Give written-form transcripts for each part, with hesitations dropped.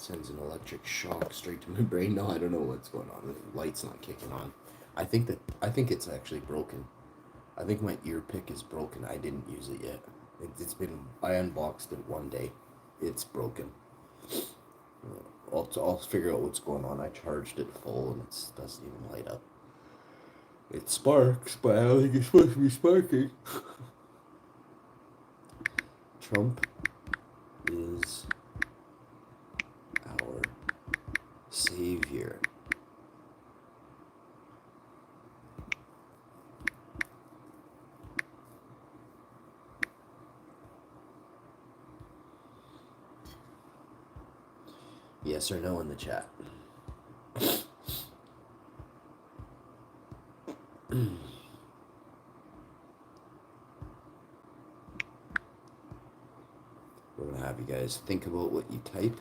sends an electric shock straight to my brain. No, I don't know what's going on. The light's not kicking on. I think it's actually broken. I think my ear pick is broken. I didn't use it yet. It's been I unboxed it one day. It's broken. I'll figure out what's going on. I charged it full and it doesn't even light up. It sparks, but I don't think it's supposed to be sparking. Trump is our savior. Yes or no in the chat. We're going to have you guys think about what you type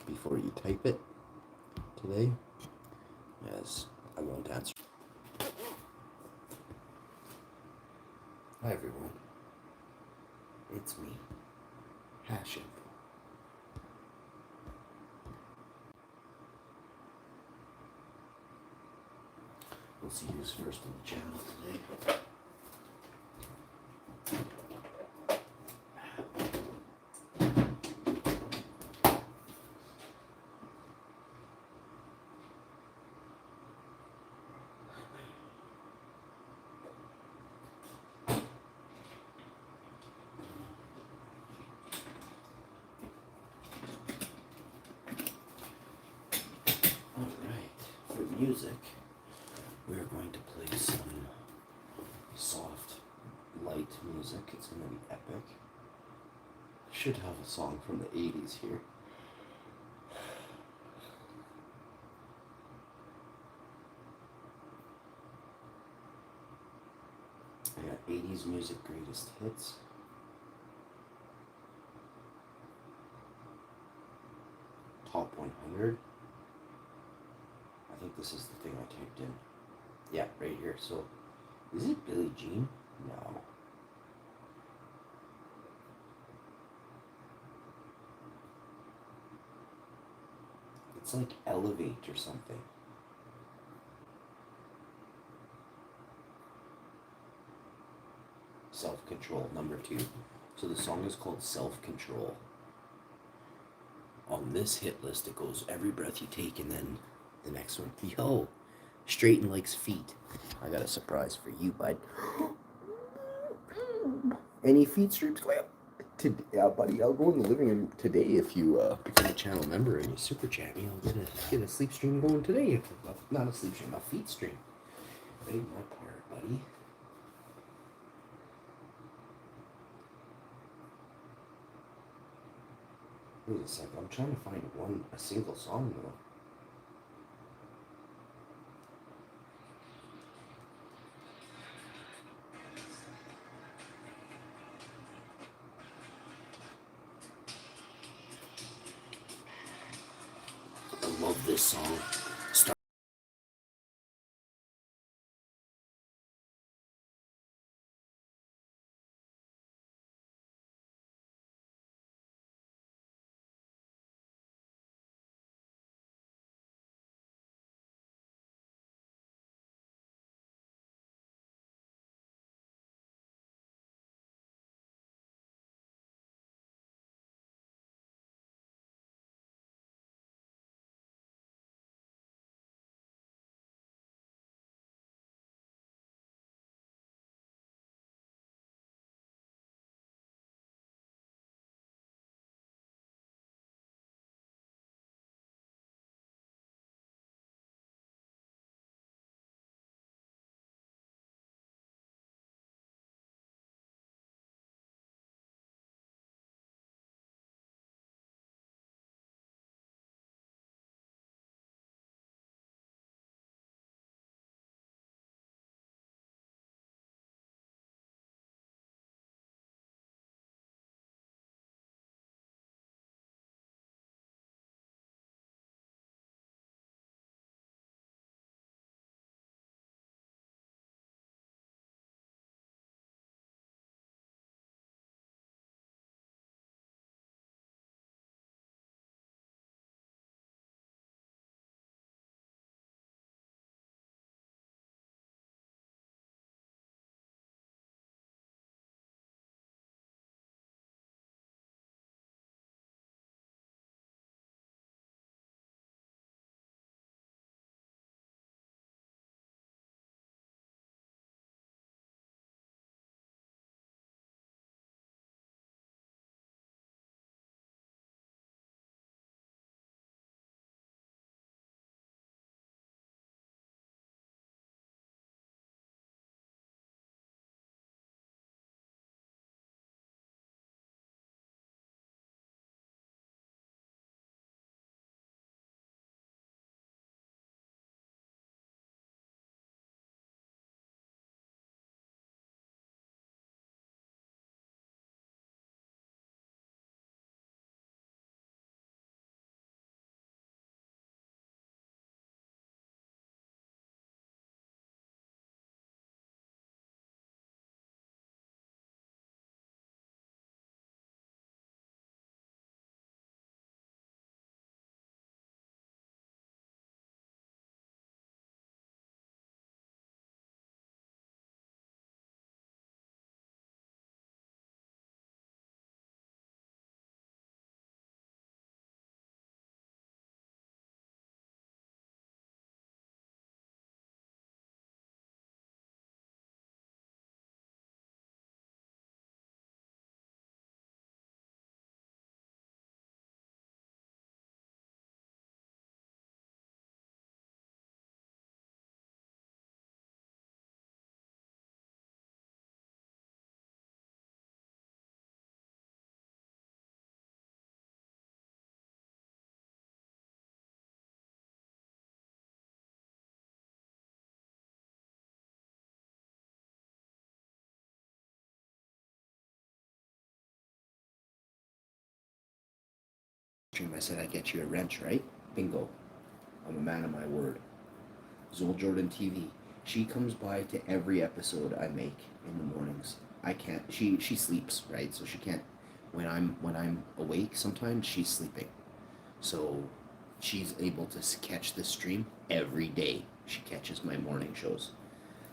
before you type it today, as I won't answer. Hi everyone, it's me, WOWINFO. We'll see who's first on the channel today. Alright, for music, we're going to play some soft, light music. It's going to be epic. Should have a song from the 80s here. I got 80s music greatest hits. Top 100. I think this is the thing I typed in. Yeah, right here. So, is it Billie Jean? No. It's like Elevate or something. Self-Control, number 2. So the song is called Self-Control. On this hit list, it goes Every Breath You Take, and then the next one, yo, Straighten Like's Feet. I got a surprise for you, bud. Any feed streams going up? Yeah, buddy, I'll go in the living room today if you become a channel member and you super chat me. I'll get a sleep stream going today. Not a sleep stream, a feed stream. Right, my part, buddy. Wait a second, I'm trying to find a single song though. I love this song. I said I'd get you a wrench, right? Bingo. I'm a man of my word. Zol Jordan TV. She comes by to every episode I make in the mornings. I can't. She sleeps, right? So she can't. When I'm awake, sometimes she's sleeping. So she's able to catch the stream every day. She catches my morning shows.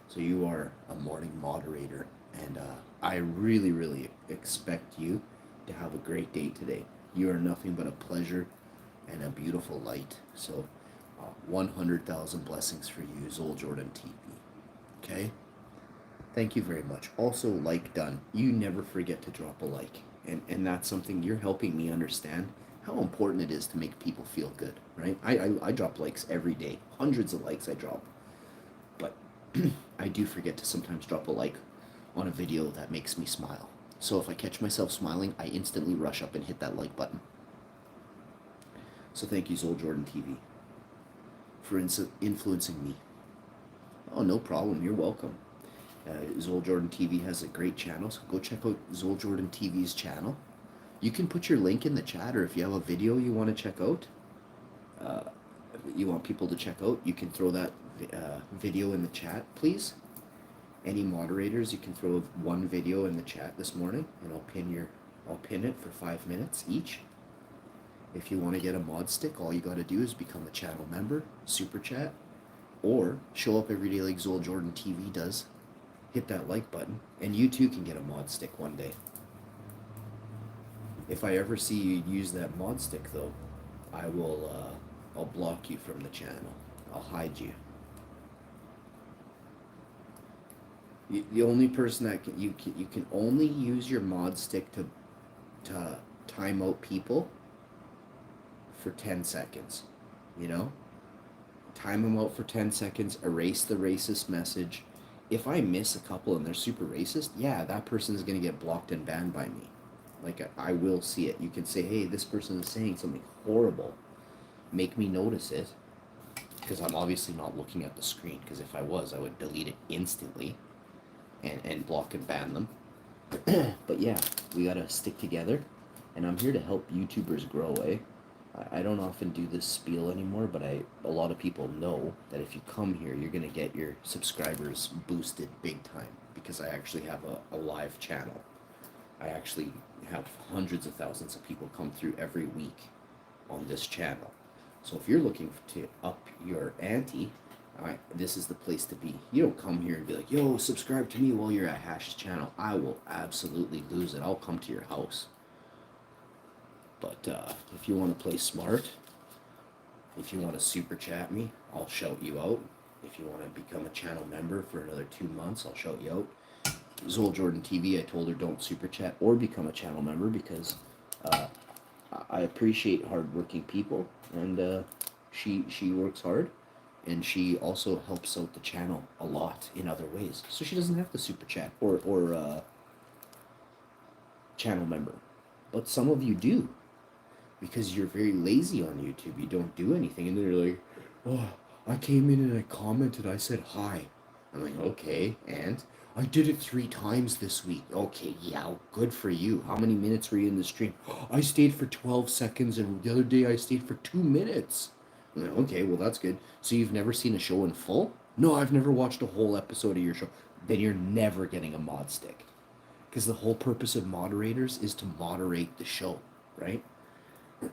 So you are a morning moderator, and I really, really expect you to have a great day today. You are nothing but a pleasure and a beautiful light. So 100,000 blessings for you, Zol Jordan TV. Okay? Thank you very much. Also, like done. You never forget to drop a like. And that's something you're helping me understand how important it is to make people feel good, right? I drop likes every day. Hundreds of likes I drop. But I do forget to sometimes drop a like on a video that makes me smile. So if I catch myself smiling, I instantly rush up and hit that like button. So thank you, Zol Jordan TV, for influencing me. Oh, no problem. You're welcome. Zol Jordan TV has a great channel, so go check out Zol Jordan TV's channel. You can put your link in the chat, or if you have a video you want to check out, you want people to check out, you can throw that video in the chat, please. Any moderators, you can throw one video in the chat this morning, and I'll pin it for 5 minutes each. If you want to get a mod stick, all you got to do is become a channel member, super chat, or show up every day like Zol Jordan TV does. Hit that like button, and you too can get a mod stick one day. If I ever see you use that mod stick, though, I'll block you from the channel. I'll hide you. The only person that you can only use your mod stick to time out people for 10 seconds. You know? Time them out for 10 seconds, erase the racist message. If I miss a couple and they're super racist, yeah, that person is going to get blocked and banned by me. Like, I will see it. You can say, hey, this person is saying something horrible. Make me notice it. Because I'm obviously not looking at the screen. Because if I was, I would delete it instantly. And block and ban them. But yeah, we got to stick together. And I'm here to help YouTubers grow, eh? I don't often do this spiel anymore, but a lot of people know that if you come here, you're going to get your subscribers boosted big time, because I actually have a live channel. I actually have hundreds of thousands of people come through every week on this channel. So if you're looking to up your ante, this is the place to be. You don't come here and be like, yo, subscribe to me while you're at Hash's channel. I will absolutely lose it. I'll come to your house. But if you want to play smart, if you want to super chat me, I'll shout you out. If you want to become a channel member for another 2 months, I'll shout you out. Zol Jordan TV, I told her don't super chat or become a channel member, because I appreciate hardworking people, and she works hard, and she also helps out the channel a lot in other ways. So she doesn't have to super chat or channel member. But some of you do, because you're very lazy on YouTube. You don't do anything, and they're like, oh, I came in and I commented, I said hi. I'm like, okay, and I did it 3 times this week. Okay, yeah, good for you. How many minutes were you in the stream? I stayed for 12 seconds, and the other day I stayed for 2 minutes. I'm like, okay, well, that's good. So you've never seen a show in full? No, I've never watched a whole episode of your show. Then you're never getting a mod stick. Because the whole purpose of moderators is to moderate the show, right?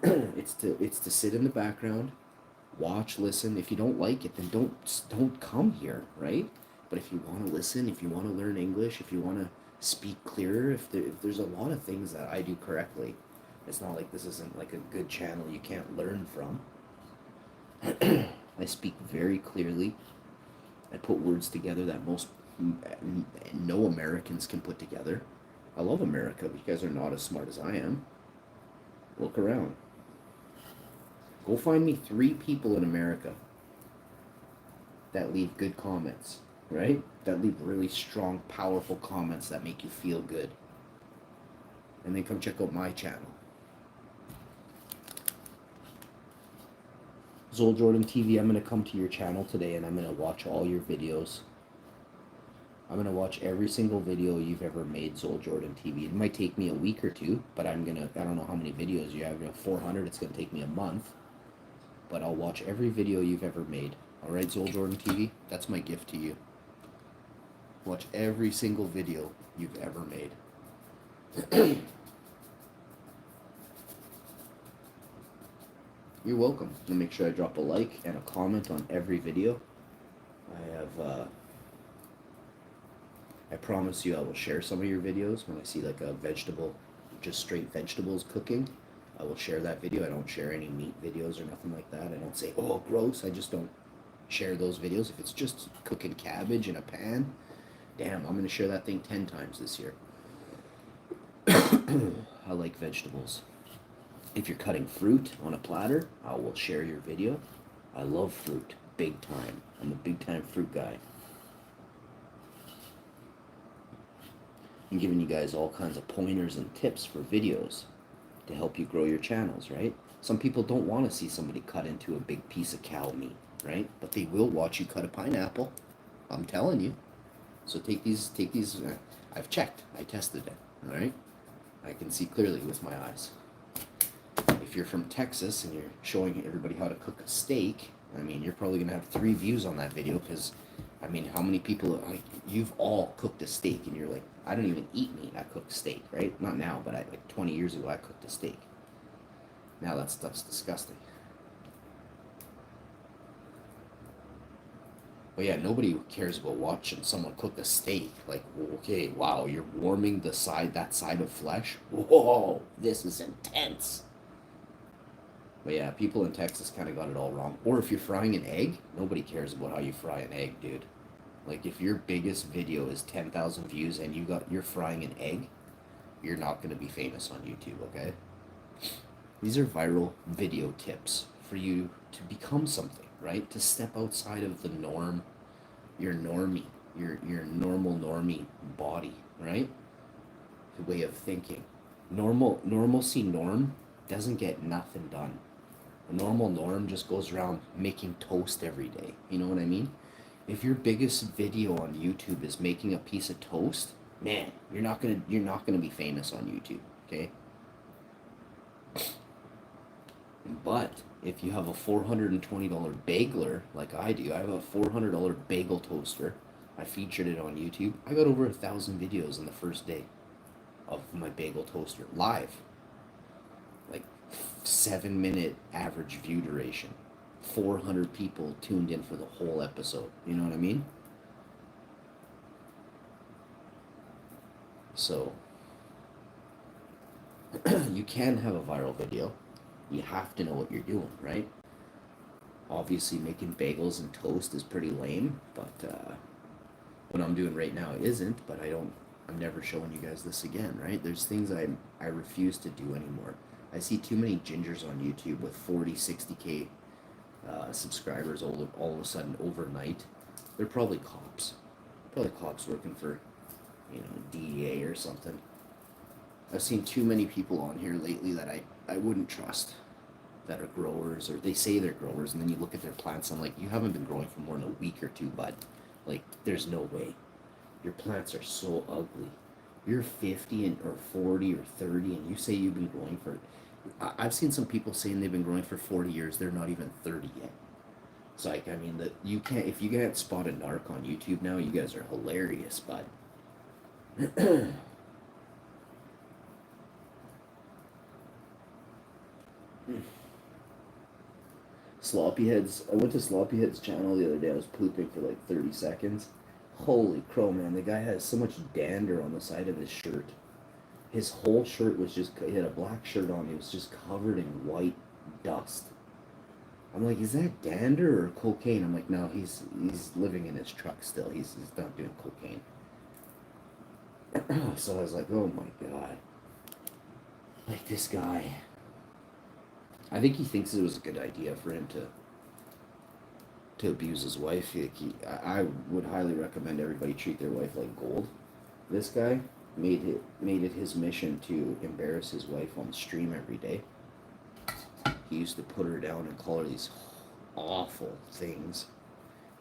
It's to sit in the background, watch, listen. If you don't like it, then don't come here, right? But if you want to listen, if you want to learn English, if you want to speak clearer, if there's a lot of things that I do correctly. It's not like this isn't like a good channel you can't learn from. I speak very clearly. I put words together that no Americans can put together. I love America, but you guys are not as smart as I am. Look around. Go find me 3 people in America that leave good comments, right? That leave really strong, powerful comments that make you feel good. And then come check out my channel. Zol Jordan TV, I'm going to come to your channel today, and I'm going to watch all your videos. I'm gonna watch every single video you've ever made, Soul Jordan TV. It might take me a week or two, but I don't know how many videos you have. You have 400. It's gonna take me a month, but I'll watch every video you've ever made. All right, Soul Jordan TV. That's my gift to you. Watch every single video you've ever made. You're welcome. I'll make sure I drop a like and a comment on every video. I promise you I will share some of your videos when I see like a vegetable, just straight vegetables cooking. I will share that video. I don't share any meat videos or nothing like that. I don't say, oh, gross. I just don't share those videos. If it's just cooking cabbage in a pan, damn, I'm going to share that thing 10 times this year. I like vegetables. If you're cutting fruit on a platter, I will share your video. I love fruit, big time. I'm a big time fruit guy. I'm giving you guys all kinds of pointers and tips for videos to help you grow your channels, right? Some people don't want to see somebody cut into a big piece of cow meat, right? But they will watch you cut a pineapple. I'm telling you. So take these, I've checked, I tested it, all right? I can see clearly with my eyes. If you're from Texas and you're showing everybody how to cook a steak, I mean, you're probably going to have 3 views on that video because, I mean, how many people, like, you've all cooked a steak and you're like, I don't even eat meat, I cook steak, right? Not now, but like 20 years ago, I cooked a steak. Now that stuff's disgusting. But yeah, nobody cares about watching someone cook a steak. Like, okay, wow, you're warming that side of flesh? Whoa, this is intense. But yeah, people in Texas kind of got it all wrong. Or if you're frying an egg, nobody cares about how you fry an egg, dude. Like if your biggest video is 10,000 views and you're frying an egg, you're not going to be famous on YouTube, okay? These are viral video tips for you to become something, right? To step outside of the norm, your normie, your normal normie body, right? The way of thinking. Normalcy norm doesn't get nothing done. A normal norm just goes around making toast every day. You know what I mean? If your biggest video on YouTube is making a piece of toast, man, you're not gonna be famous on YouTube, okay? But if you have a $420 bagler like I do, I have a $400 bagel toaster. I featured it on YouTube. I got over 1,000 videos in the first day of my bagel toaster live. Like 7-minute average view duration. 400 people tuned in for the whole episode. You know what I mean? So, you can have a viral video. You have to know what you're doing, right? Obviously, making bagels and toast is pretty lame, but what I'm doing right now isn't, but I'm never showing you guys this again, right? There's things I refuse to do anymore. I see too many gingers on YouTube with 40, 60K subscribers all of a sudden overnight. They're probably cops. Probably cops working for, DEA or something. I've seen too many people on here lately that I wouldn't trust that are growers, or they say they're growers, and then you look at their plants and I'm like, you haven't been growing for more than a week or two, bud. Like, there's no way. Your plants are so ugly. You're 50 or 40 or 30 and you say you've been growing for... I've seen some people saying they've been growing for 40 years. They're not even 30 yet. It's like, I mean, if you can't spot a narc on YouTube now, you guys are hilarious, bud. Sloppyheads. I went to Sloppyhead's channel the other day. I was pooping for like 30 seconds. Holy crow, man. The guy has so much dander on the side of his shirt. His whole shirt was just... He had a black shirt on. He was just covered in white dust. I'm like, is that dander or cocaine? I'm like, no, he's living in his truck still. He's not doing cocaine. So I was like, oh my God. Like, this guy... I think he thinks it was a good idea for him to abuse his wife. I would highly recommend everybody treat their wife like gold. This guy made it his mission to embarrass his wife on stream every day. He used to put her down and call her these awful things,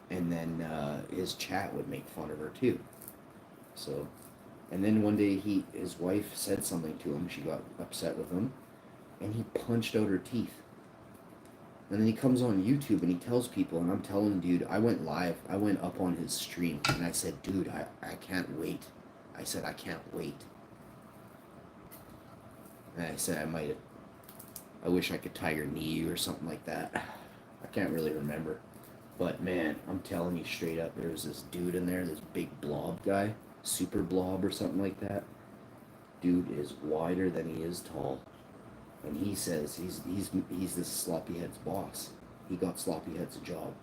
and then his chat would make fun of her too. So, and then one day his wife said something to him. She got upset with him, and he punched out her teeth. And then he comes on YouTube and he tells people, and I'm telling dude, I went live, I went up on his stream, and I said, dude, I can't wait. I said, I can't wait. And I said, I wish I could tie your knee or something like that. I can't really remember. But man, I'm telling you straight up, there was this dude in there, this big blob guy, super blob or something like that. Dude is wider than he is tall. And he says he's this sloppy head's boss. He got sloppy head's a job.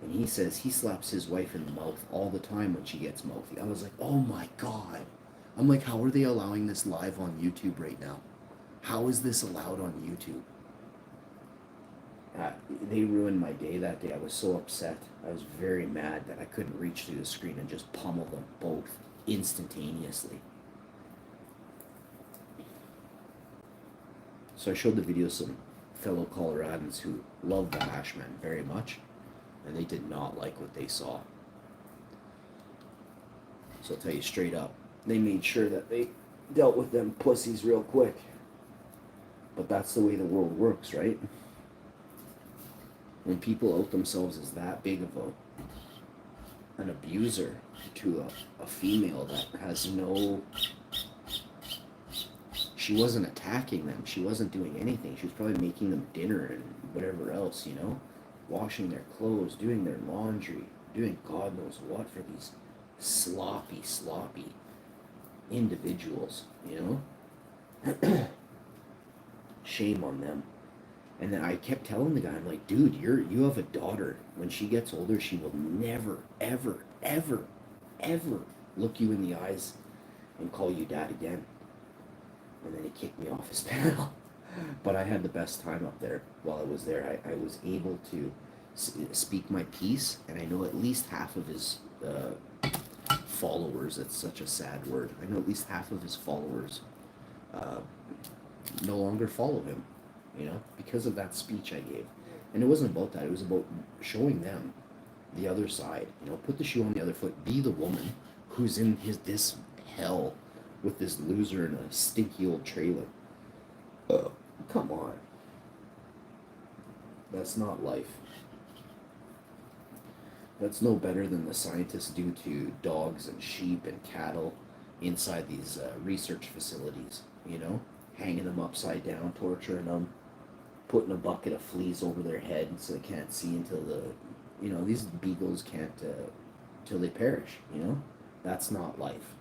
And he says he slaps his wife in the mouth all the time when she gets mouthy. I was like, oh my god. I'm like, how are they allowing this live on YouTube right now? How is this allowed on YouTube? They ruined my day that day. I was so upset. I was very mad that I couldn't reach through the screen and just pummel them both instantaneously. So I showed the video to some fellow Coloradans who love the Hashman very much, and they did not like what they saw. So I'll tell you straight up, they made sure that they dealt with them pussies real quick. But that's the way the world works, right? When people out themselves as that big of an abuser to a female that has no... She wasn't attacking them. She wasn't doing anything. She was probably making them dinner and whatever else, you know? Washing their clothes, doing their laundry, doing God knows what for these sloppy individuals, you know? Shame on them. And then I kept telling the guy, I'm like, dude, you have a daughter. When she gets older, she will never, ever, ever, ever look you in the eyes and call you dad again. And then he kicked me off his panel. But I had the best time up there while I was there. I was able to speak my piece, and I know at least half of his followers, it's such a sad word, I know at least half of his followers no longer follow him, you know, because of that speech I gave. And it wasn't about that. It was about showing them the other side. You know, put the shoe on the other foot. Be the woman who's in this hell with this loser in a stinky old trailer. Come on. That's not life. That's no better than the scientists do to dogs and sheep and cattle inside these research facilities, you know? Hanging them upside down, torturing them, putting a bucket of fleas over their head so they can't see until these beagles can't, till they perish, you know? That's not life.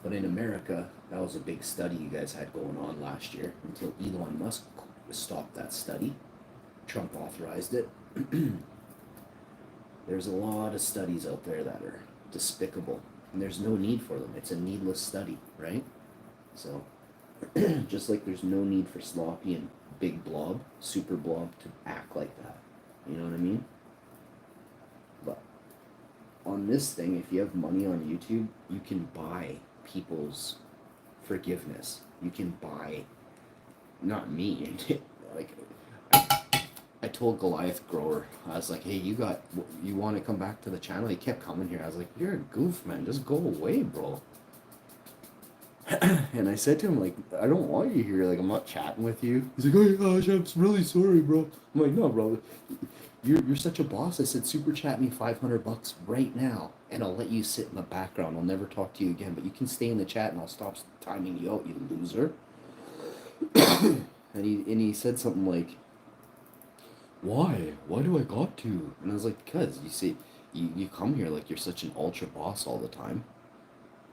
But in America, that was a big study you guys had going on last year until Elon Musk stopped that study. Trump authorized it. There's a lot of studies out there that are despicable, and there's no need for them. It's a needless study, right? So, just like there's no need for sloppy and big blob, super blob, to act like that. You know what I mean? But on this thing, if you have money on YouTube, you can buy people's forgiveness. You can buy, not me, like, I told Goliath Grower, I was like, hey, you want to come back to the channel? He kept coming here. I was like, you're a goof, man. Just go away, bro. And I said to him, like, I don't want you here. Like, I'm not chatting with you. He's like, oh gosh, I'm really sorry, bro. I'm like, no, bro. You're such a boss. I said, super chat me $500 right now, and I'll let you sit in the background. I'll never talk to you again, but you can stay in the chat, and I'll stop timing you out, you loser. and he said something like, why? Why do I got to? And I was like, because you see, you come here like you're such an ultra boss all the time.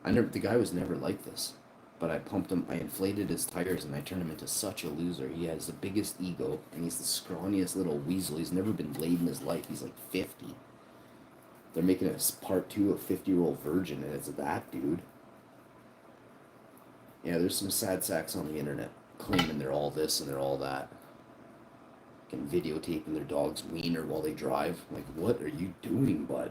The guy was never like this, but I pumped him, I inflated his tires, and I turned him into such a loser. He has the biggest ego, and he's the scrawniest little weasel. He's never been laid in his life. He's like 50. They're making a part 2 of 50-year-old virgin, and it's that dude. Yeah, there's some sad sacks on the internet claiming they're all this and they're all that. And videotaping their dog's wiener while they drive. Like, what are you doing, bud?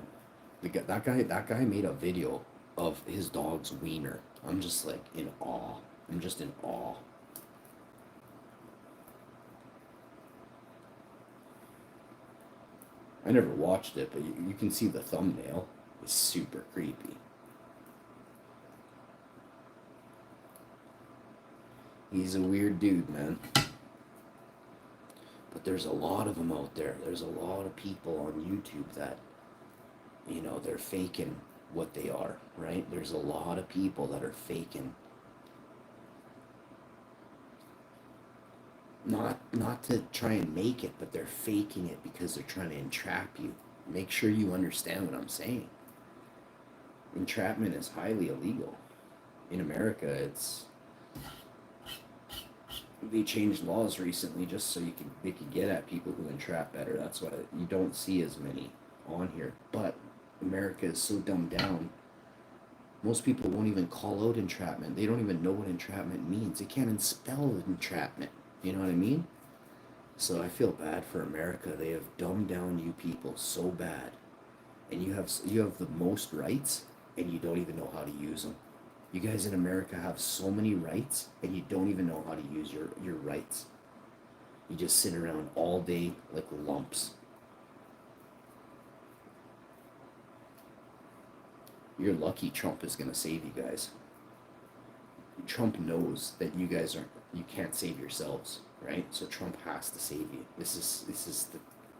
That guy made a video of his dog's wiener. I'm just like in awe. I'm just in awe. I never watched it, but you can see the thumbnail. It's super creepy. He's a weird dude, man. But there's a lot of them out there. There's a lot of people on YouTube that, you know, they're faking what they are, right? There's a lot of people that are faking. Not to try and make it, but they're faking it because they're trying to entrap you. Make sure you understand what I'm saying. Entrapment is highly illegal. In America, they changed laws recently just so they can get at people who entrap better. That's why you don't see as many on here. But America is so dumbed down. Most people won't even call out entrapment. They don't even know what entrapment means. They can't even spell entrapment. You know what I mean? So I feel bad for America. They have dumbed down you people so bad, and you have the most rights, and you don't even know how to use them. You guys in America have so many rights, and you don't even know how to use your rights. You just sit around all day like lumps. You're lucky Trump is gonna save you guys. Trump knows that you can't save yourselves, right? So Trump has to save you. This is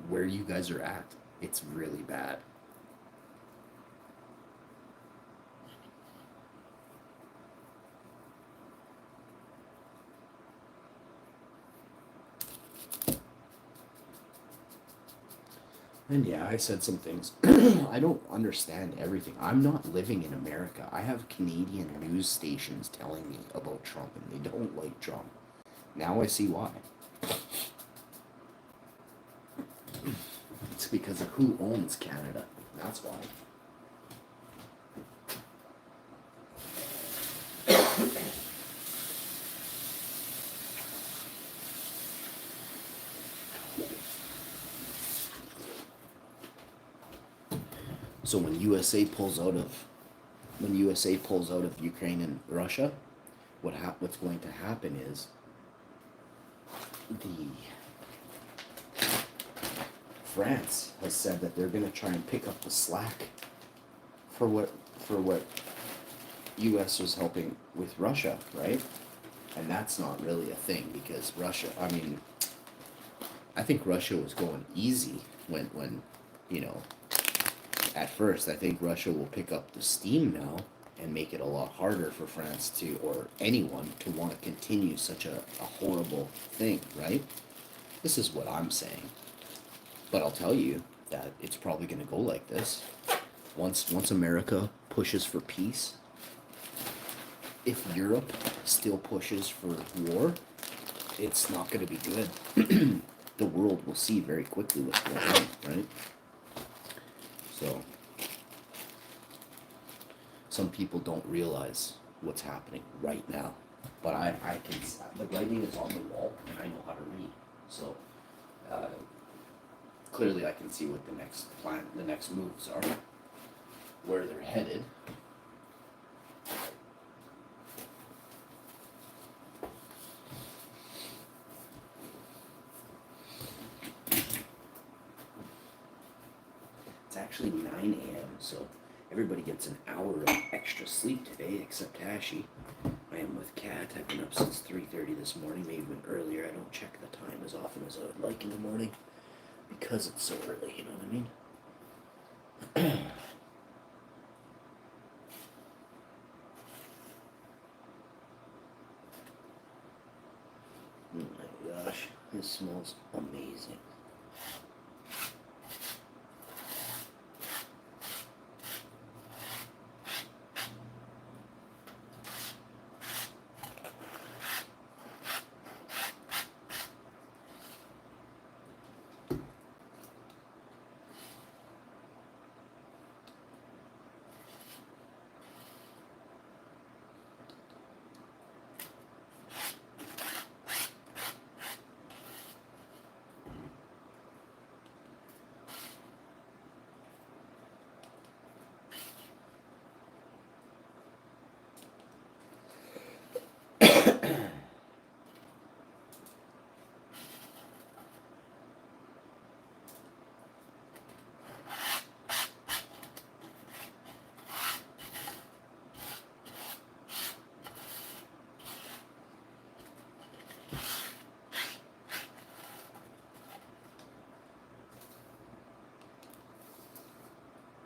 where you guys are at. It's really bad. And yeah, I said some things. I don't understand everything. I'm not living in America. I have Canadian news stations telling me about Trump, and they don't like Trump. Now I see why. It's because of who owns Canada. That's why. So when USA pulls out of Ukraine and Russia, what's going to happen is France has said that they're going to try and pick up the slack for what US was helping with Russia, right? And that's not really a thing because I think Russia was going easy when at first. I think Russia will pick up the steam now and make it a lot harder for France or anyone to want to continue such a horrible thing, right? This is what I'm saying. But I'll tell you that it's probably going to go like this. Once America pushes for peace, if Europe still pushes for war, it's not going to be good. The world will see very quickly what's going on, right? So, some people don't realize what's happening right now. But I can, the writing is on the wall, and I know how to read. So, clearly I can see what the next moves are, where they're headed. It's actually 9 a.m., so everybody gets an hour of extra sleep today, except Ashy. I am with Cat. I've been up since 3:30 this morning, maybe even earlier. I don't check the time as often as I would like in the morning because it's so early, you know what I mean? Oh my gosh, this smells amazing.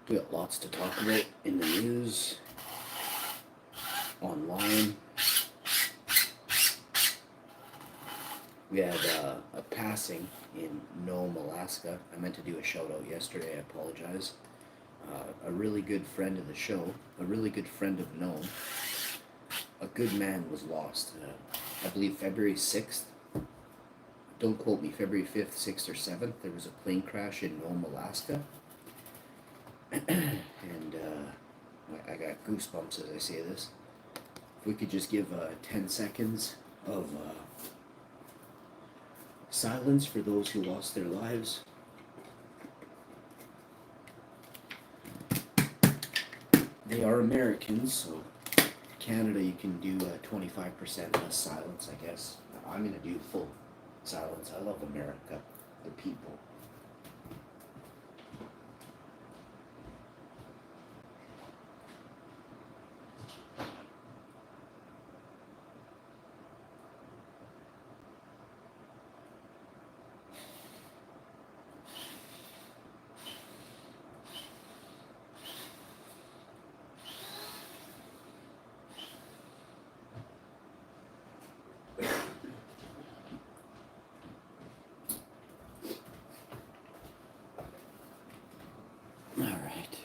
We got lots to talk about in the news, online. We had a passing in Nome, Alaska. I meant to do a shout out yesterday, I apologize. A really good friend of the show, a really good friend of Nome, a good man was lost. I believe February 6th, don't quote me, February 5th, 6th, or 7th, there was a plane crash in Nome, Alaska. And I got goosebumps as I say this. If we could just give 10 seconds of silence for those who lost their lives. They are Americans, so Canada you can do 25% less silence, I guess. I'm gonna do full silence. I love America, the people. Alright.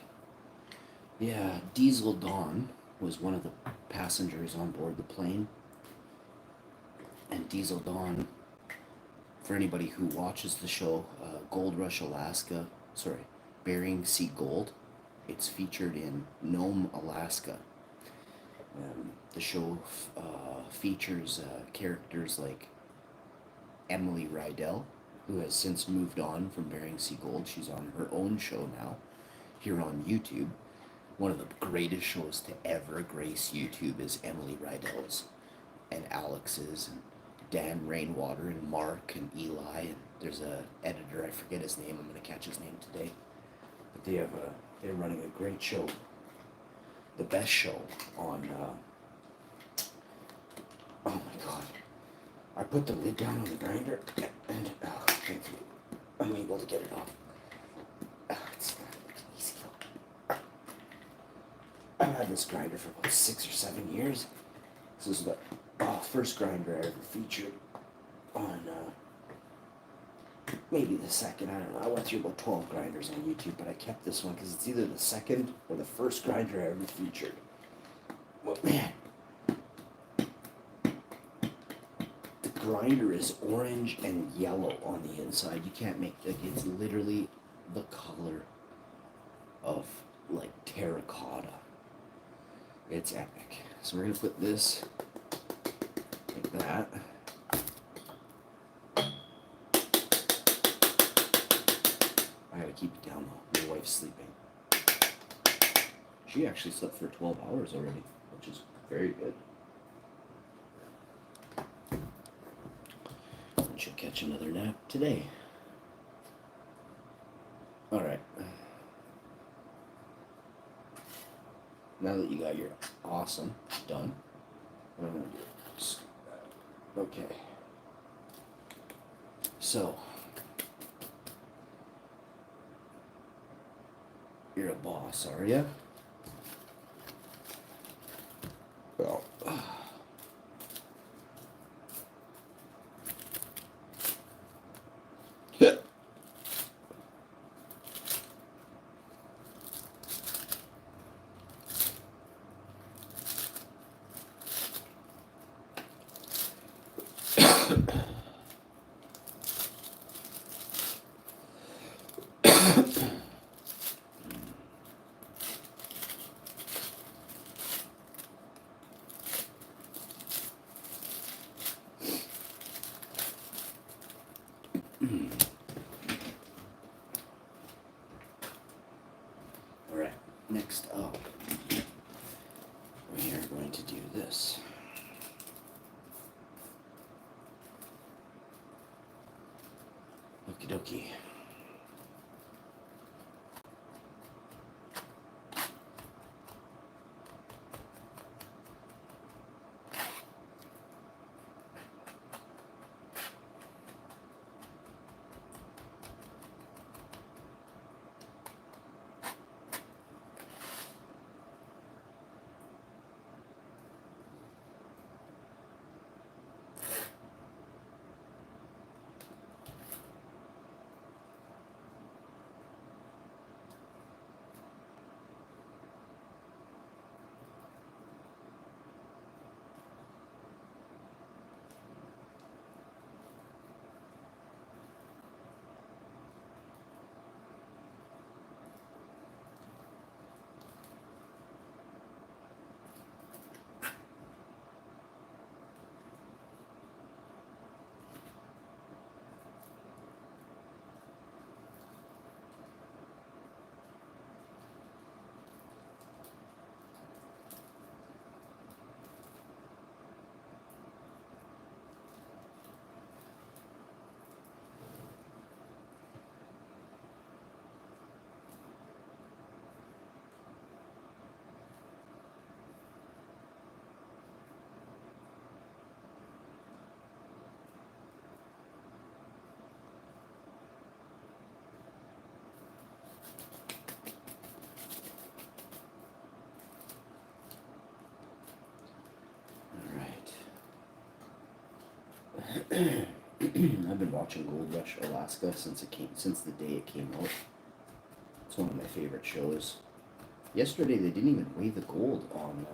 Yeah, Diesel Dawn was one of the passengers on board the plane. And Diesel Dawn, for anybody who watches the show, Gold Rush Alaska, Bering Sea Gold, it's featured in Nome, Alaska. The show features characters like Emily Rydell, who has since moved on from Bering Sea Gold. She's on her own show now, here on YouTube. One of the greatest shows to ever grace YouTube is Emily Rydell's and Alex's and Dan Rainwater and Mark and Eli, and there's a editor, I forget his name, I'm gonna catch his name today. But they're running a great show. The best show on oh my god. I put the lid down on the grinder and I'm able to get it off. It's not easy. I've had this grinder for about 6 or 7 years. This is the first grinder I ever featured on, maybe the second, I don't know. I went through about 12 grinders on YouTube, but I kept this one because it's either the second or the first grinder I ever featured. Well, man, the grinder is orange and yellow on the inside. You can't make, like, it's literally the color of, like, terracotta. It's epic. So we're gonna put this like that. I gotta keep it down though. My wife's sleeping. She actually slept for 12 hours already, which is very good. And she'll catch another nap today. Alright. Now that you got your awesome done, what I'm gonna do is, okay. So, you're a boss, are ya? Well, alright, next up, we are going to do this. Okie dokie. I've been watching Gold Rush Alaska since the day it came out. It's one of my favorite shows. Yesterday they didn't even weigh the gold on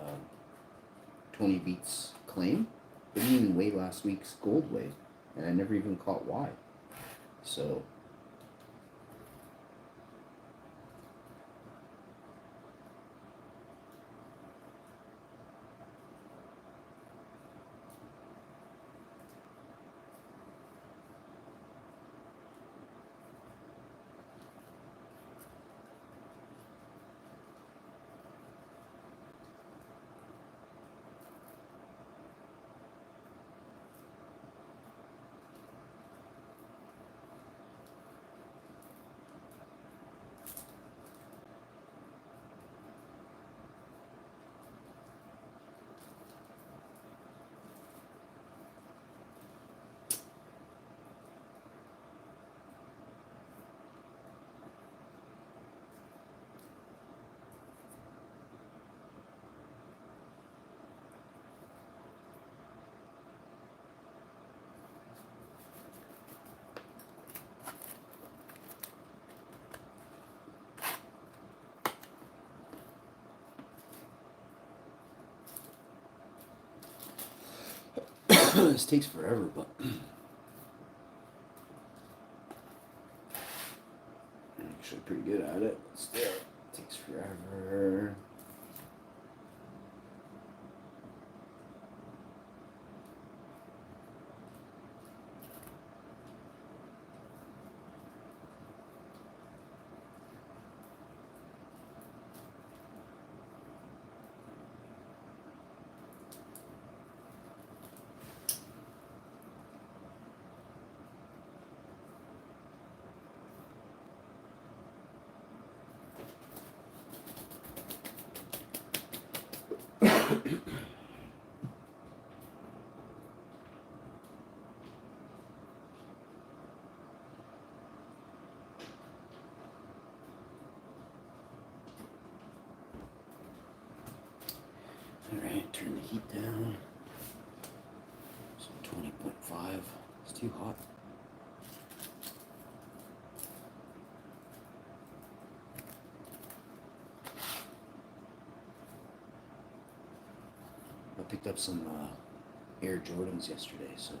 Tony Beats' claim. They didn't even weigh last week's gold weight, and I never even caught why. So this takes forever, but I'm actually pretty good at it. Still, it takes forever. Alright, turn the heat down. So 20.5. It's too hot. I picked up some Air Jordans yesterday, so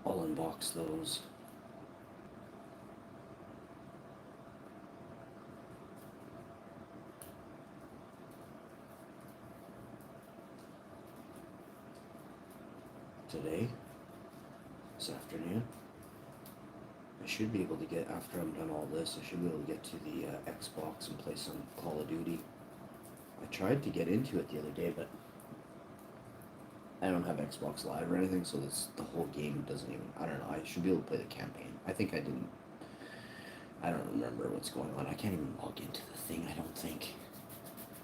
I'll unbox those. Today, this afternoon. I should be able to get, after I'm done all this, I should be able to get to the Xbox and play some Call of Duty. I tried to get into it the other day, but I don't have Xbox Live or anything, so the whole game doesn't even, I don't know, I should be able to play the campaign. I think I didn't, I don't remember what's going on. I can't even log into the thing, I don't think.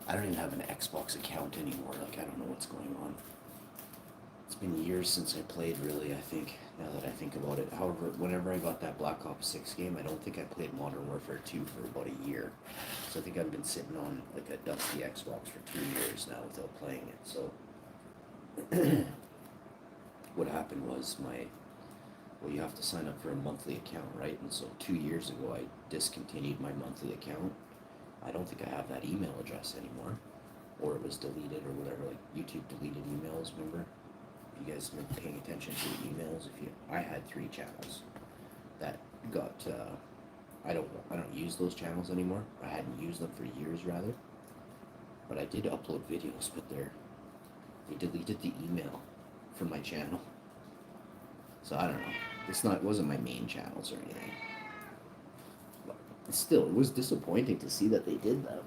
I don't even have an Xbox account anymore, like I don't know what's going on. It's been years since I played, really, I think, now that I think about it. However, whenever I got that Black Ops 6 game, I don't think I played Modern Warfare 2 for about a year. So I think I've been sitting on like a dusty Xbox for 2 years now without playing it, so. What happened was well, you have to sign up for a monthly account, right? And so 2 years ago, I discontinued my monthly account. I don't think I have that email address anymore, or it was deleted or whatever, like YouTube deleted emails, remember? You guys have been paying attention to the emails. I had 3 channels that got, I don't use those channels anymore. I hadn't used them for years, rather. But I did upload videos, but they deleted the email from my channel. So I don't know. It wasn't my main channels or anything. But still, it was disappointing to see that they did that.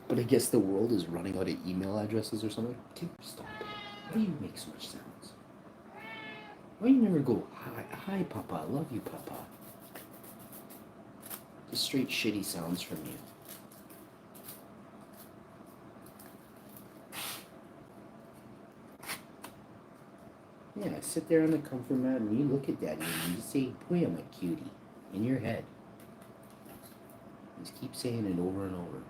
But I guess the world is running out of email addresses or something. Dude, stop it. Why do you make so much sounds? Why you never go, hi, Papa, I love you, Papa? Just straight shitty sounds from you. Yeah, sit there on the comfort mat and you look at Daddy and you say, boy, I'm a cutie, in your head. Just keep saying it over and over.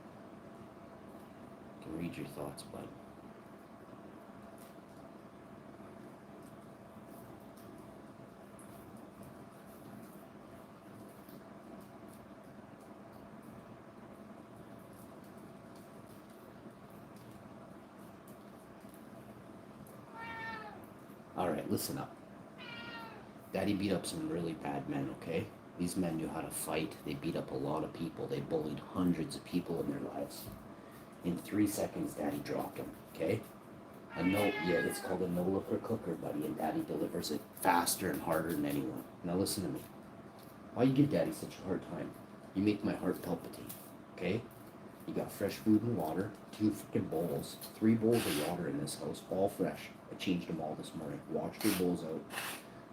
I can read your thoughts, bud. Alright, listen up. Daddy beat up some really bad men, okay? These men knew how to fight. They beat up a lot of people. They bullied hundreds of people in their lives. In 3 seconds, Daddy dropped him, okay? A no, yeah, it's called a no-looker cooker, buddy, and Daddy delivers it faster and harder than anyone. Now listen to me. Why you give Daddy such a hard time? You make my heart palpitate, okay? You got fresh food and water, 2 freaking bowls, 3 bowls of water in this house, all fresh. I changed them all this morning. Washed your bowls out.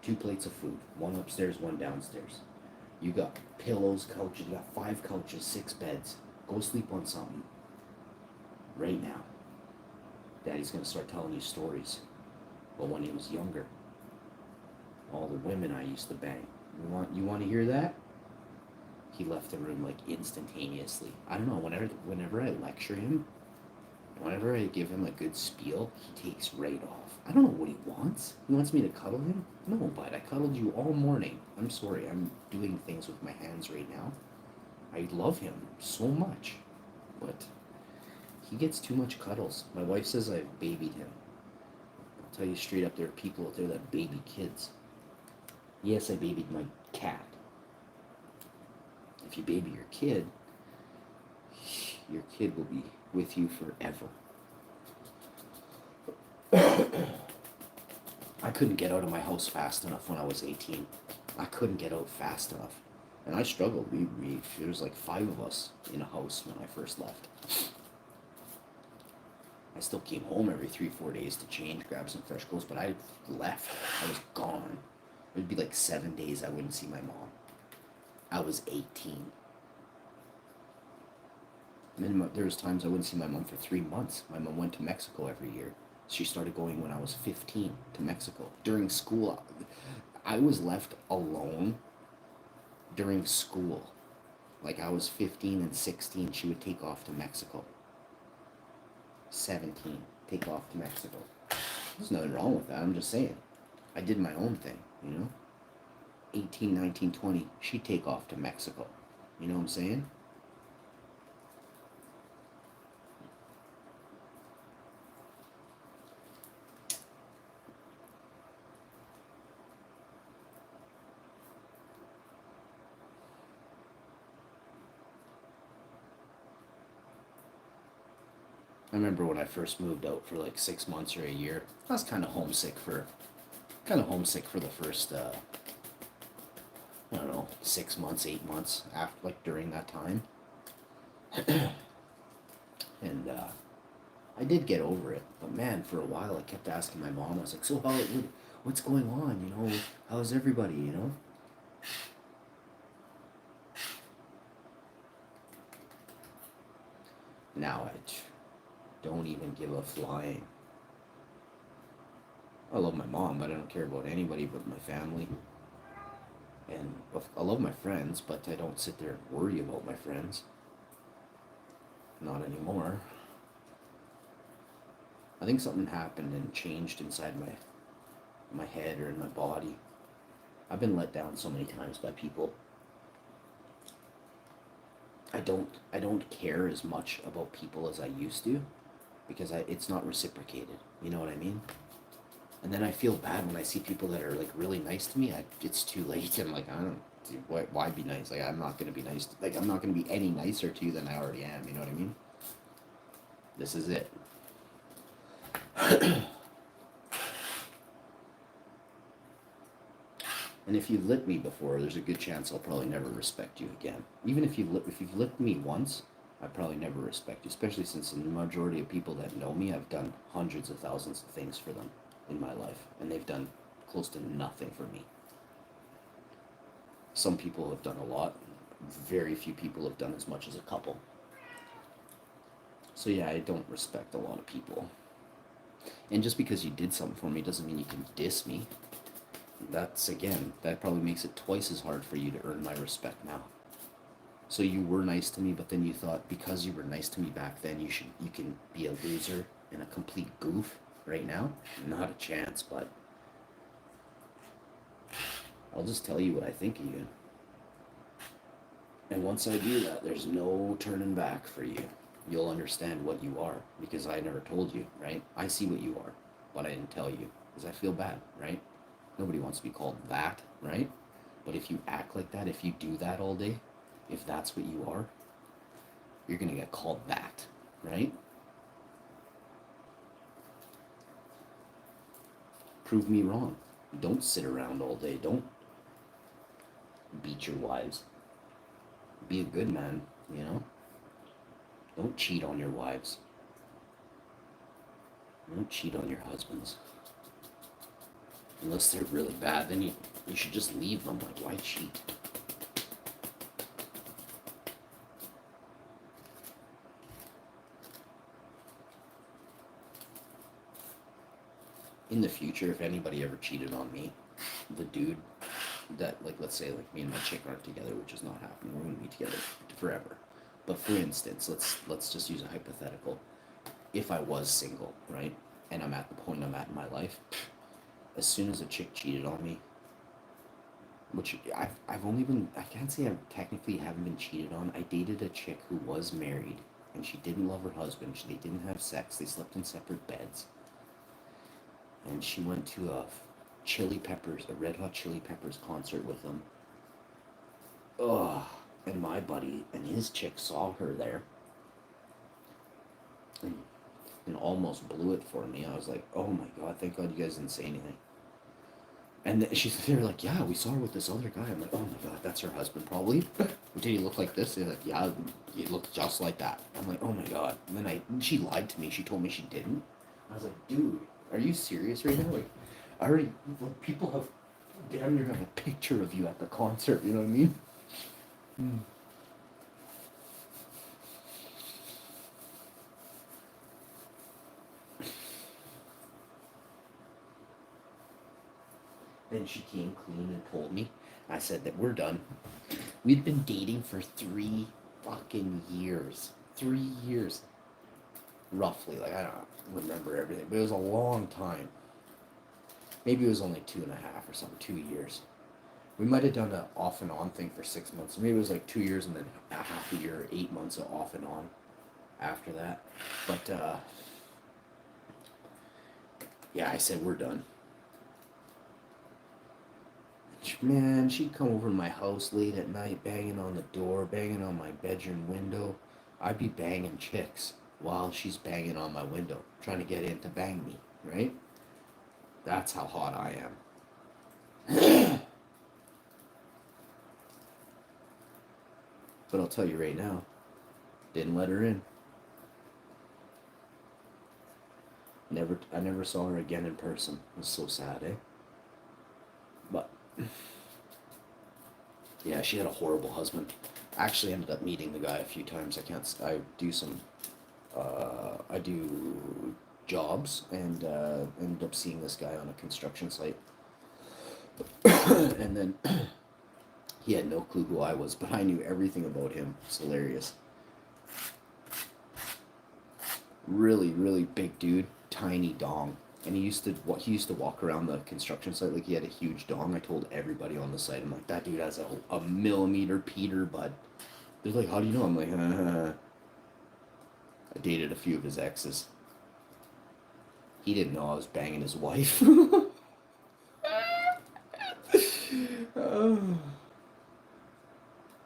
2 plates of food, 1 upstairs, 1 downstairs. You got pillows, couches, you got 5 couches, 6 beds. Go sleep on something. Right now. Daddy's gonna start telling you stories about when he was younger. All the women I used to bang. You want to hear that? He left the room like instantaneously. I don't know, whenever I lecture him, whenever I give him a good spiel, he takes right off. I don't know what he wants. He wants me to cuddle him? No, bud, I cuddled you all morning. I'm sorry, I'm doing things with my hands right now. I love him so much, but he gets too much cuddles. My wife says I've babied him. I'll tell you straight up, there are people out there that baby kids. Yes, I babied my cat. If you baby your kid will be with you forever. I couldn't get out of my house fast enough when I was 18. I couldn't get out fast enough. And I struggled. There was like 5 of us in a house when I first left. I still came home every 3-4 days to change, grab some fresh clothes, but I left. I was gone. It would be like 7 days I wouldn't see my mom. I was 18. And then there was times I wouldn't see my mom for 3 months. My mom went to Mexico every year. She started going when I was 15 to Mexico. During school, I was left alone during school. Like I was 15 and 16, she would take off to Mexico. 17, take off to Mexico. There's nothing wrong with that, I'm just saying. I did my own thing, you know? 18, 19, 20, she'd take off to Mexico. You know what I'm saying? I remember when I first moved out for like 6 months or a year, I was kind of homesick for the first, I don't know, 6 months, 8 months after, like during that time. And I did get over it, but man, for a while I kept asking my mom. I was like, "So what's going on? You know, how's everybody? You know?" Now I don't even give a flying. I love my mom, but I don't care about anybody but my family. And I love my friends, but I don't sit there and worry about my friends. Not anymore. I think something happened and changed inside my head or in my body. I've been let down so many times by people. I don't care as much about people as I used to because it's not reciprocated. You know what I mean? And then I feel bad when I see people that are like really nice to me. It's too late. I'm like, I don't. Why be nice? Like I'm not gonna be nice. Like I'm not gonna be any nicer to you than I already am. You know what I mean? This is it. And if you've licked me before, there's a good chance I'll probably never respect you again. Even if you've licked me once, I probably never respect you. Especially since the majority of people that know me, I've done hundreds of thousands of things for them in my life, and they've done close to nothing for me. Some people have done a lot. Very few people have done as much as a couple. So yeah, I don't respect a lot of people. And just because you did something for me doesn't mean you can diss me. That probably makes it twice as hard for you to earn my respect now. So you were nice to me, but then you thought because you were nice to me back then, you can be a loser and a complete goof right now? Not a chance, but I'll just tell you what I think of you. And once I do that, there's no turning back for you. You'll understand what you are, because I never told you, right? I see what you are, but I didn't tell you. because I feel bad, right? Nobody wants to be called that, right? But if you act like that, if you do that all day, if that's what you are, you're going to get called that, right? Prove me wrong. Don't sit around all day. Don't beat your wives. Be a good man, you know? Don't cheat on your wives. Don't cheat on your husbands. Unless they're really bad, then you should just leave them. Like, why cheat? In the future, if anybody ever cheated on me, the dude that, like, let's say, like, me and my chick aren't together, which is not happening. We're gonna be together forever. But for instance, let's just use a hypothetical. If I was single, right, and I'm at the point I'm at in my life, as soon as a chick cheated on me, which I've only been, I can't say I technically haven't been cheated on. I dated a chick who was married, and she didn't love her husband. They didn't have sex. They slept in separate beds. And she went to a Red Hot Chili Peppers concert with them. Ugh. And my buddy and his chick saw her there, and almost blew it for me. I was like, oh my god, thank god you guys didn't say anything. And they were like, yeah, we saw her with this other guy. I'm like, oh my god, that's her husband probably. Did he look like this? They're like, yeah, he looked just like that. I'm like, oh my god. And then she lied to me. She told me she didn't. I was like, dude, are you serious right now? Like, I already, like, people have damn near have a picture of you at the concert. You know what I mean? Then she came clean and told me. I said that we're done. We'd been dating for 3 fucking years. 3 years. Roughly. Like, I don't remember everything, but it was a long time. Maybe it was only 2.5 or something, 2 years. We might have done an off and on thing for 6 months. Maybe it was like 2 years and then a half a year, 8 months of off and on after that. But, yeah, I said we're done. Man, she'd come over to my house late at night, banging on the door, banging on my bedroom window. I'd be banging chicks while she's banging on my window, trying to get in to bang me, right? That's how hot I am. But I'll tell you right now, didn't let her in. I never saw her again in person. It was so sad, eh? But yeah, she had a horrible husband. I actually ended up meeting the guy a few times. I do jobs, and ended up seeing this guy on a construction site. And then he had no clue who I was, but I knew everything about him. It's hilarious. Really, really big dude, tiny dong. And he used to walk around the construction site like he had a huge dong. I told everybody on the site, I'm like, that dude has a millimeter Peter, bud. They're like, how do you know? I'm like, I dated a few of his exes. He didn't know I was banging his wife.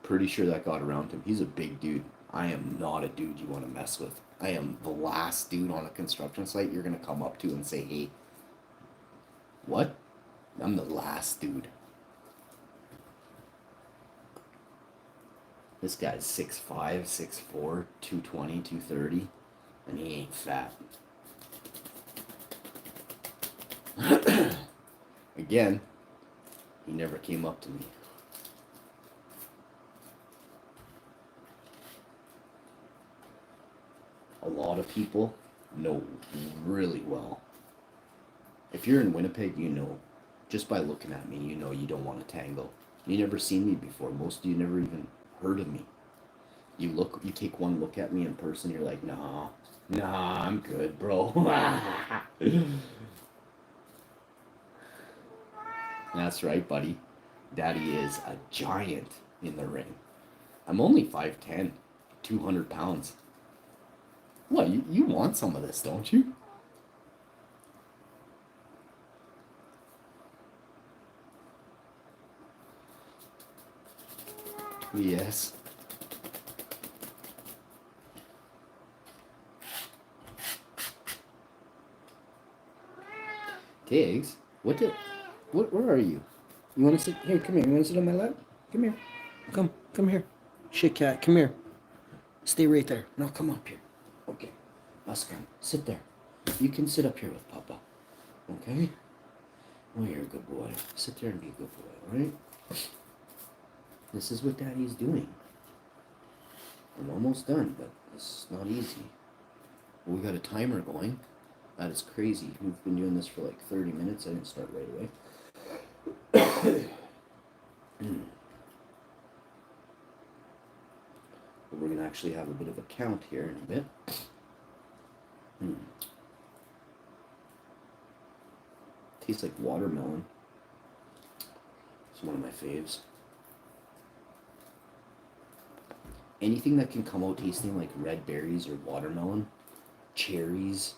Pretty sure that got around him. He's a big dude. I am not a dude you want to mess with. I am the last dude on a construction site you're going to come up to and say, hey, what? I'm the last dude. This guy's 6'5", 6'4", 220, 230, and he ain't fat. Again, he never came up to me. A lot of people know really well. If you're in Winnipeg, you know. Just by looking at me, you know you don't want to tangle. You never seen me before. Most of you never even heard of me. You take one look at me in person, you're like, nah, I'm good, bro. That's right, buddy. Daddy is a giant in the ring. I'm only 5'10", 200 pounds. What, you want some of this, don't you? Yes. Tiggs, where are you? You want to sit here? Come here. You want to sit on my lap? Come here. Come here. Shit cat, come here. Stay right there. No, come up here. Okay. Oscar, sit there. You can sit up here with Papa. Okay? Oh, you're a good boy. Sit there and be a good boy, alright? This is what Daddy's doing. I'm almost done, but it's not easy. We got a timer going. That is crazy. We've been doing this for like 30 minutes. I didn't start right away. But we're going to actually have a bit of a count here in a bit. Tastes like watermelon. It's one of my faves. Anything that can come out tasting like red berries or watermelon, cherries,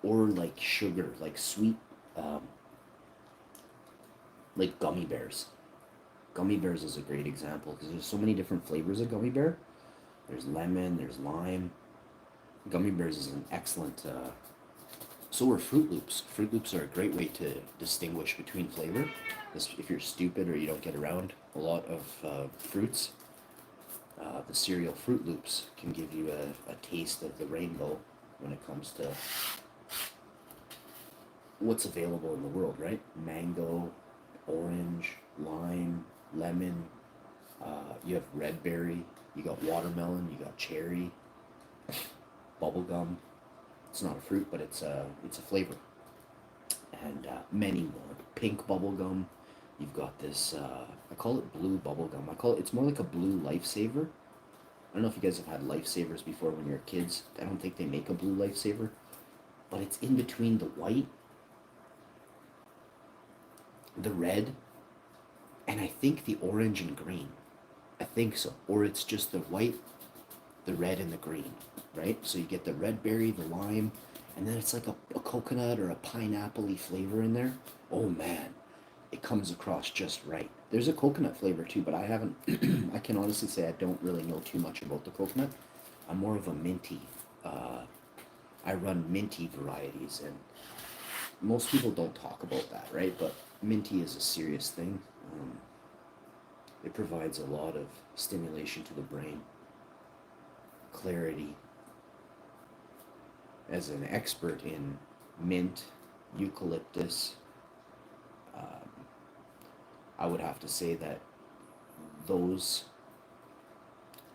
or like sugar, like sweet, like gummy bears. Gummy bears is a great example because there's so many different flavors of gummy bear. There's lemon, there's lime. Gummy bears is an excellent, so are Fruit Loops. Fruit Loops are a great way to distinguish between flavor. If you're stupid or you don't get around a lot of fruits, the cereal Fruit Loops can give you a taste of the rainbow when it comes to what's available in the world, right? Mango, orange, lime, lemon, you have red berry, you got watermelon, you got cherry, bubblegum. It's not a fruit, but it's a flavor. And many more. Pink bubblegum. You've got this, I call it blue bubblegum. It's more like a blue lifesaver. I don't know if you guys have had lifesavers before when you were kids. I don't think they make a blue lifesaver. But it's in between the white, the red, and I think the orange and green. I think so. Or it's just the white, the red, and the green, right? So you get the red berry, the lime, and then it's like a coconut or a pineapple-y flavor in there. Oh man, it comes across just right. There's a coconut flavor too, but I haven't, I can honestly say I don't really know too much about the coconut. I'm more of a minty. I run minty varieties, and most people don't talk about that, right? But minty is a serious thing. It provides a lot of stimulation to the brain, clarity. As an expert in mint, eucalyptus, I would have to say that those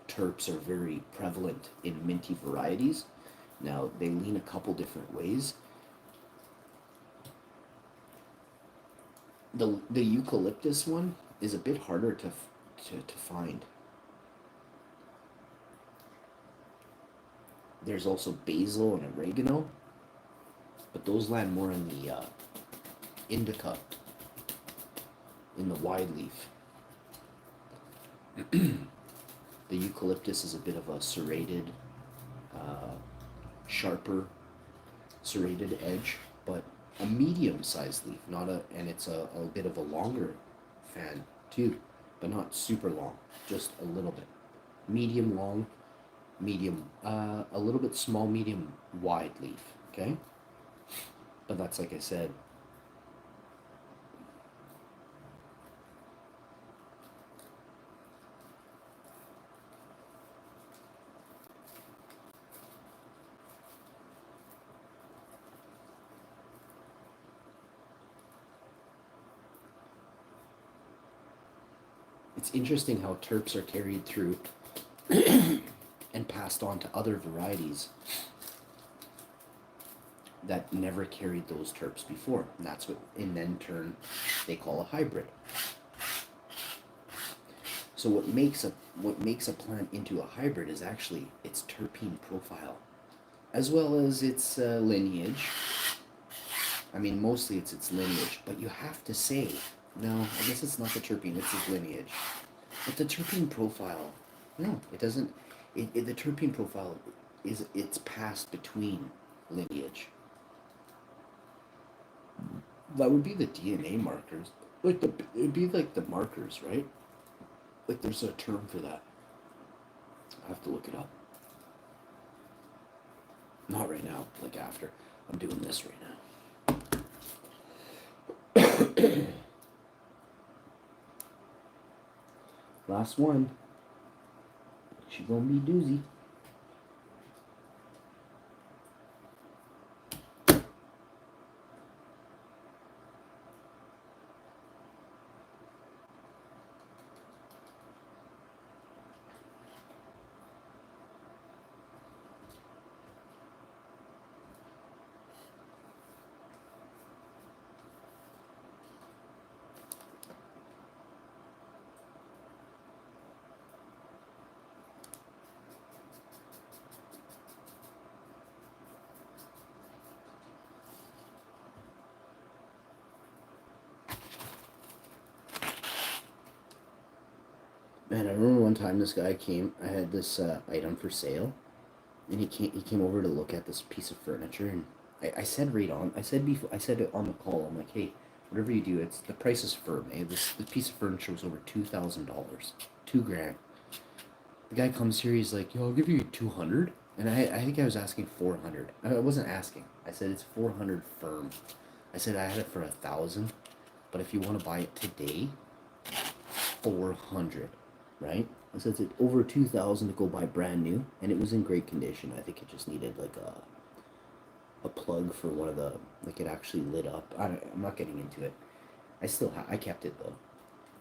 terps are very prevalent in minty varieties. Now, they lean a couple different ways. The eucalyptus one is a bit harder to find. There's also basil and oregano, but those land more in the indica, in the wide leaf. The eucalyptus is a bit of a serrated, sharper, serrated edge, but a medium-sized leaf, and it's a bit of a longer fan too, but not super long, just a little bit. Medium long, medium, a little bit small, medium, wide leaf, okay? But that's, like I said, it's interesting how terps are carried through and passed on to other varieties that never carried those terps before. And that's what, in then turn, they call a hybrid. So what makes a plant into a hybrid is actually its terpene profile, as well as its lineage. I mean, mostly it's its lineage, but you have to say, no, I guess it's not the terpene, it's its lineage. But the terpene profile, no, it doesn't. The terpene profile it's passed between lineage. That would be the DNA markers. It'd be like the markers, right? Like, there's a term for that. I have to look it up. Not right now, like after. I'm doing this right now. Last one. She gonna be doozy. Man, I remember one time this guy came. I had this item for sale, and he came over to look at this piece of furniture, and I said right on. I said before. I said it on the call. I'm like, hey, whatever you do, the price is firm. Eh? The piece of furniture was over $2,000, $2,000. The guy comes here. He's like, yo, I'll give you 200, and I think I was asking 400. I wasn't asking. I said it's 400 firm. I said I had it for 1,000, but if you want to buy it today, 400. Right? I said it's over 2,000 to go buy brand new, and it was in great condition. I think it just needed like a plug for one of the, like, it actually lit up. I'm not getting into it. I kept it though,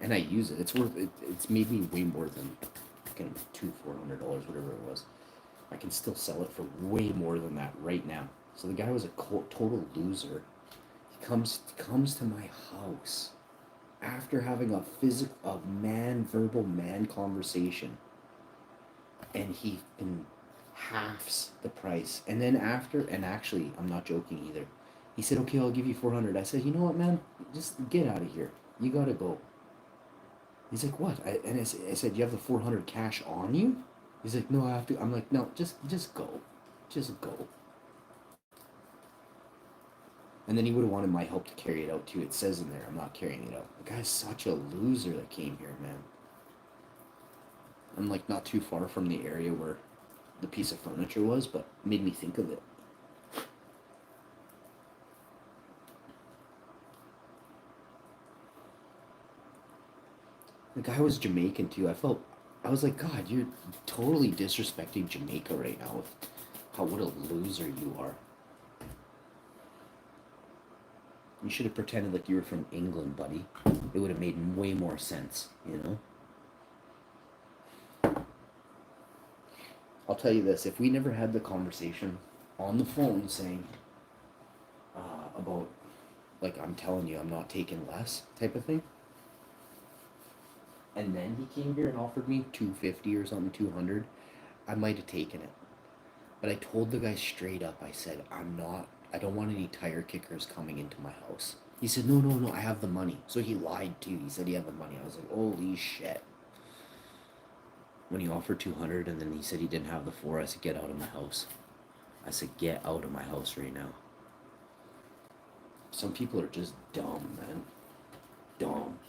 and I use it. It's worth it. It's made me way more than fucking $400, whatever it was. I can still sell it for way more than that right now. So the guy was a total loser. He comes to my house after having a verbal man conversation, and he halves the price. And then and actually, I'm not joking either. He said, "Okay, I'll give you 400." I said, "You know what, man? Just get out of here. You gotta go." He's like, "What?" I said, "You have the 400 cash on you?" He's like, "No, I have to." I'm like, "No, just go, just go." And then he would have wanted my help to carry it out too. It says in there, I'm not carrying it out. The guy's such a loser that came here, man. I'm like not too far from the area where the piece of furniture was, but made me think of it. The guy was Jamaican too. I was like, God, you're totally disrespecting Jamaica right now with what a loser you are. You should have pretended like you were from England, buddy. It would have made way more sense, you know? I'll tell you this, if we never had the conversation on the phone saying about, like, I'm telling you, I'm not taking less type of thing, and then he came here and offered me 250 or something, 200, I might have taken it. But I told the guy straight up, I said, I don't want any tire kickers coming into my house. He said, no, I have the money. So he lied too. He said he had the money. I was like, holy shit. When he offered 200 and then he said he didn't have the 4, I said, get out of my house. I said, get out of my house right now. Some people are just dumb, man. Dumb.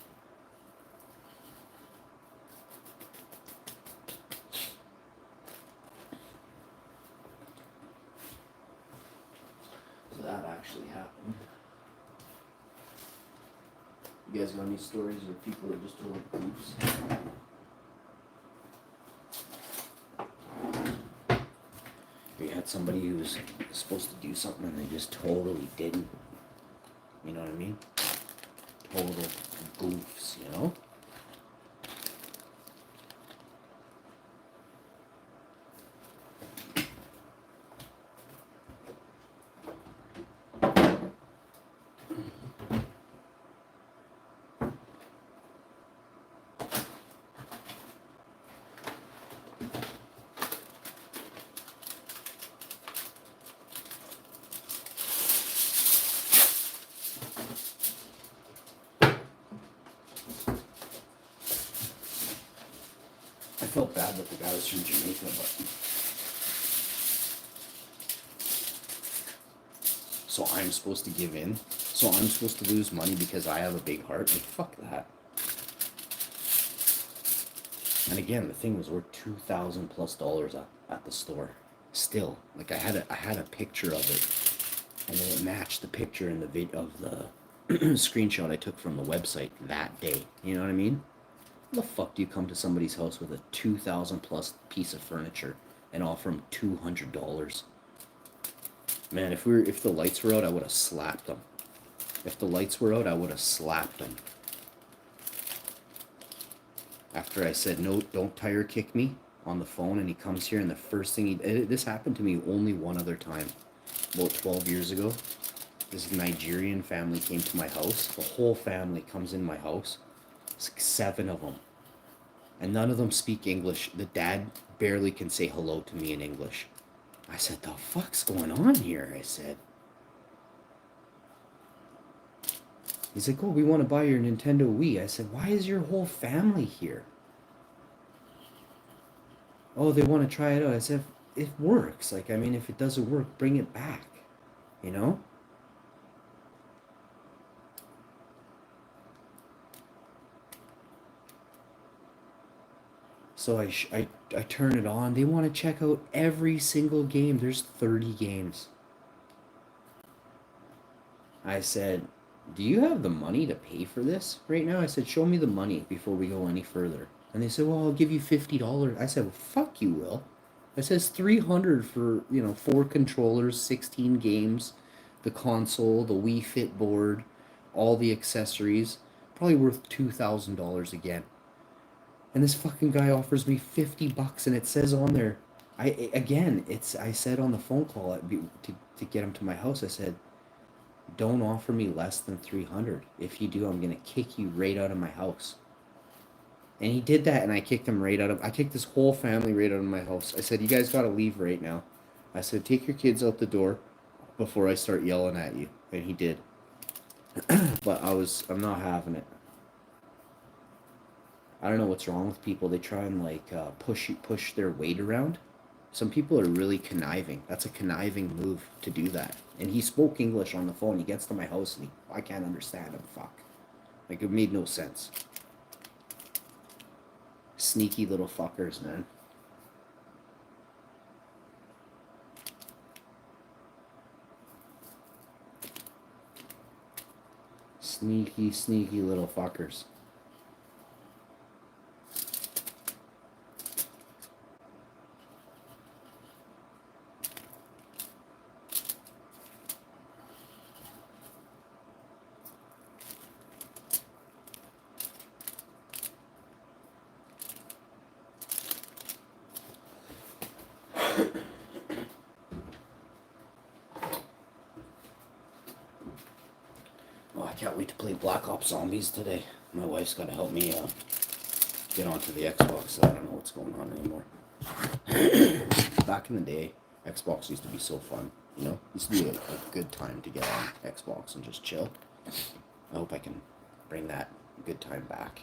That actually happened. You guys got any stories where people are just total goofs? You had somebody who was supposed to do something and they just totally didn't. You know what I mean? Total goofs, you know? I felt bad that the guy was from Jamaica, but so I'm supposed to give in? So I'm supposed to lose money because I have a big heart? Like, fuck that. And again, the thing was worth $2,000+ at the store. Still, like I had a picture of it, and then it matched the picture in the of the screenshot I took from the website that day. You know what I mean? How the fuck do you come to somebody's house with a 2,000+ piece of furniture and offer them $200? Man, if the lights were out, I would have slapped them. If the lights were out, I would have slapped them. After I said, no, don't tire kick me on the phone, and he comes here, and the first thing this happened to me only one other time, about 12 years ago. This Nigerian family came to my house. The whole family comes in my house. It's like 7 of them. And none of them speak English. The dad barely can say hello to me in English. I said, the fuck's going on here? I said. He's like, oh, we want to buy your Nintendo Wii. I said, why is your whole family here? Oh, they want to try it out. I said, it works. Like, I mean, if it doesn't work, bring it back. You know? So I turn it on. They want to check out every single game. There's 30 games. I said, do you have the money to pay for this right now? I said, show me the money before we go any further. And they said, well, I'll give you $50. I said, well, fuck you, Will. I said, it's $300 for, 4 controllers, 16 games, the console, the Wii Fit board, all the accessories. Probably worth $2,000 again. And this fucking guy offers me $50, and it says on there, I said on the phone call to get him to my house, I said, don't offer me less than 300. If you do, I'm gonna kick you right out of my house. And he did that, and I kicked this whole family right out of my house. I said, you guys gotta leave right now. I said, take your kids out the door before I start yelling at you. And he did. But I'm not having it. I don't know what's wrong with people. They try and push their weight around. Some people are really conniving. That's a conniving move to do that. And he spoke English on the phone. He gets to my house and I can't understand him. Fuck. Like, it made no sense. Sneaky little fuckers, man. Sneaky little fuckers. I can't wait to play Black Ops Zombies today. My wife's got to help me get onto the Xbox, so I don't know what's going on anymore. Back in the day, Xbox used to be so fun, Used to be a good time to get on Xbox and just chill. I hope I can bring that good time back.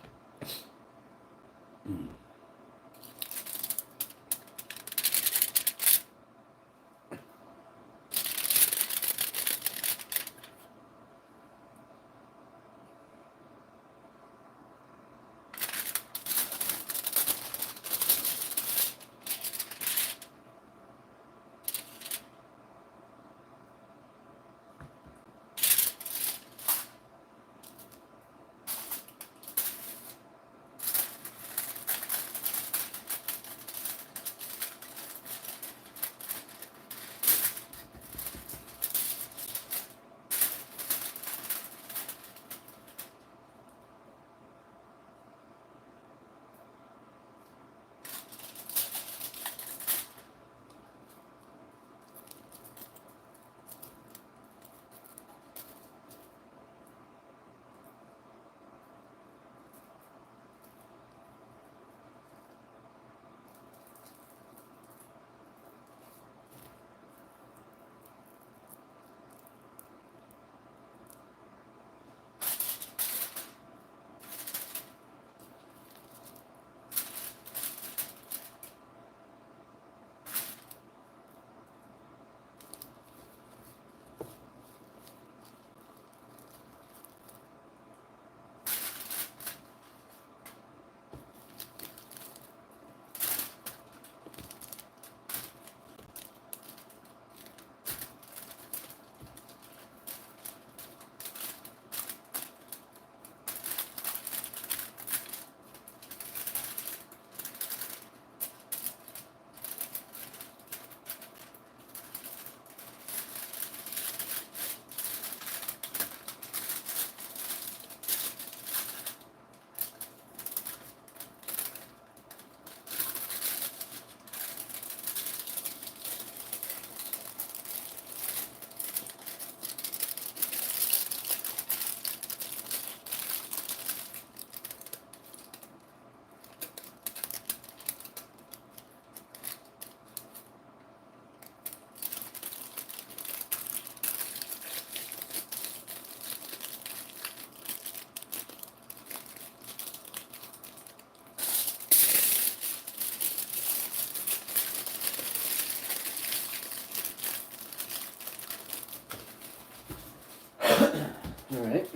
All right.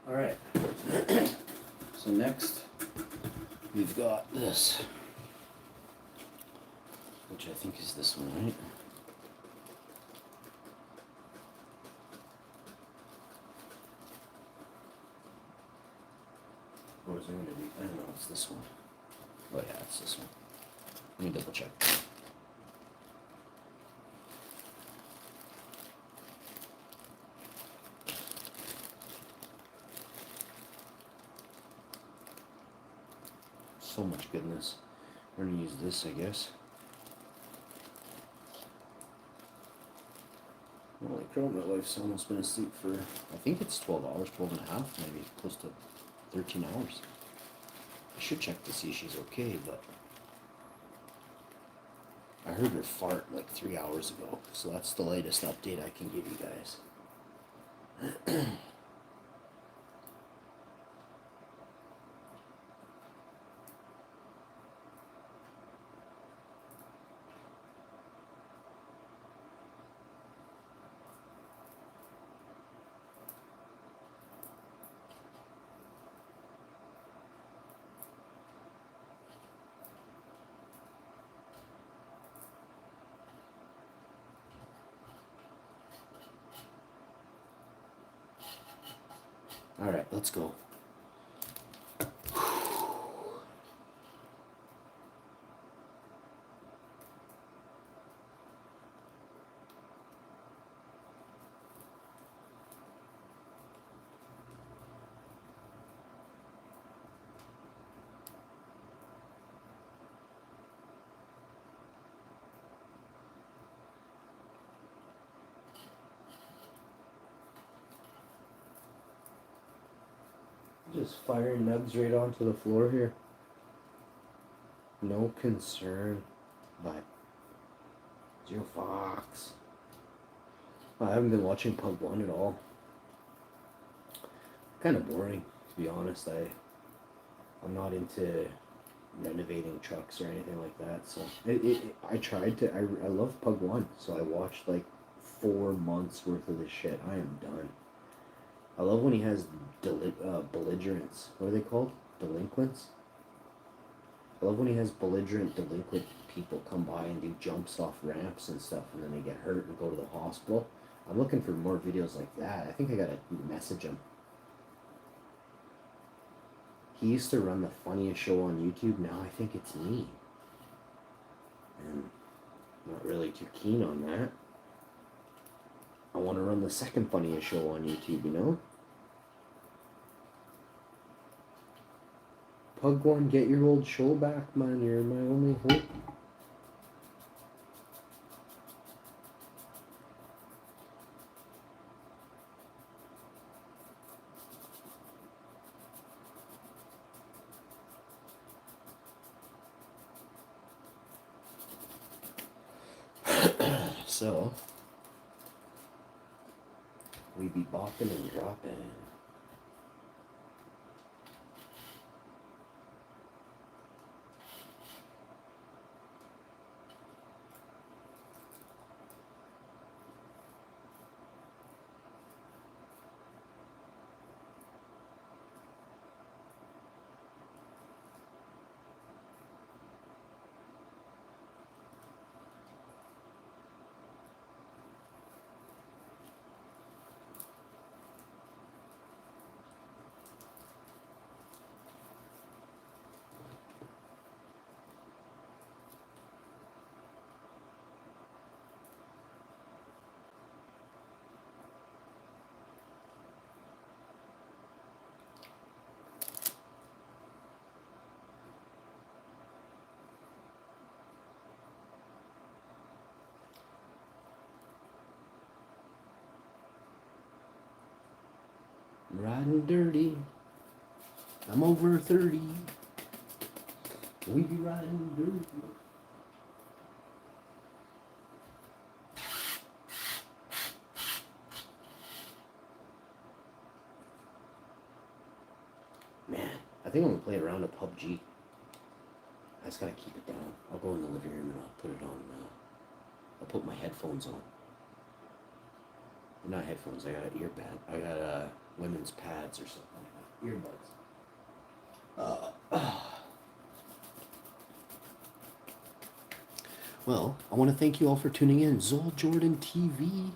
All right. So next, we've got this, which I think is this one, right? Or is it going to be? I don't know. It's this one. Oh yeah, it's this one. Let me double check. So much goodness. We're gonna use this, I guess. Holy crap, my wife's almost been asleep for, I think it's 12 hours, 12 and a half, maybe close to 13 hours. I should check to see if she's okay, but I heard her fart like 3 hours ago, so that's the latest update I can give you guys. All right, let's go. Just firing nugs right onto the floor here. No concern, but Zero Fox. I haven't been watching Pug 1 at all. Kind of boring, to be honest. I'm not into renovating trucks or anything like that. So I tried to. I love Pug 1, so I watched like 4 months worth of this shit. I am done. I love when he has belligerents. What are they called? Delinquents? I love when he has belligerent delinquent people come by and do jumps off ramps and stuff, and then they get hurt and go to the hospital. I'm looking for more videos like that. I think I gotta message him. He used to run the funniest show on YouTube. Now I think it's me. And I'm not really too keen on that. I want to run the second funniest show on YouTube, you know? Pug 1, get your old show back, man. You're my only hope. So, we be bopping and dropping. Riding dirty. I'm over 30. We be riding dirty. Man, I think I'm gonna play around with PUBG. I just gotta keep it down. I'll go in the living room and I'll put it on. I'll put my headphones on. Not headphones. I got an earband. I got women's pads or something. Earbuds. Well, I want to thank you all for tuning in. Zol Jordan TV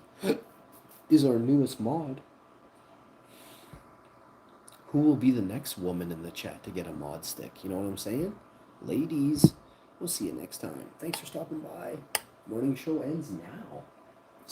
is our newest mod. Who will be the next woman in the chat to get a mod stick? You know what I'm saying? Ladies, we'll see you next time. Thanks for stopping by. Morning show ends now.